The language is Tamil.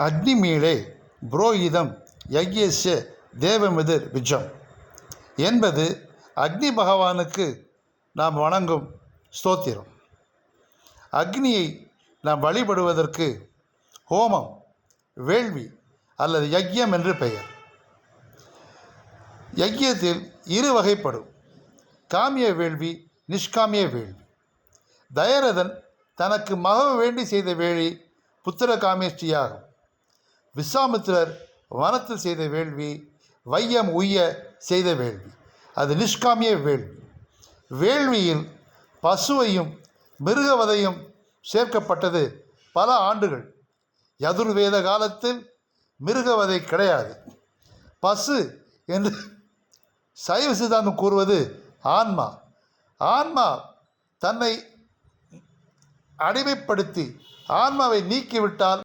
அக்னிமீளே புரோஹிதம் யக்யஸ்ய தேவமிதிர் விஜம் என்பது அக்னி பகவானுக்கு நாம் வணங்கும் ஸ்தோத்திரம். அக்னியை நாம் வழிபடுவதற்கு ஹோமம், வேள்வி அல்லது யக்யம் என்று பெயர். யக்யத்தில் இரு வகைப்படும்: காமிய வேள்வி, நிஷ்காமிய வேள்வி. தயரதன் தனக்கு மகவு வேண்டி செய்த வேள்வி புத்திர காமேஷ்டியாகும். விஸ்வாமித்திரர் வனத்தில் செய்த வேள்வி வையம் உய்ய செய்த வேள்வி, அது நிஷ்காமிய வேள்வி. வேள்வியில் பசுவையும் மிருகவதையும் சேர்க்கப்பட்டது பல ஆண்டுகள். யதுர்வேத காலத்தில் மிருகவதை கிடையாது. பசு என்று சைவ சித்தாந்தம் கூறுவது ஆன்மா. ஆன்மா தன்னை அடிமைப்படுத்தி ஆன்மாவை நீக்கிவிட்டால்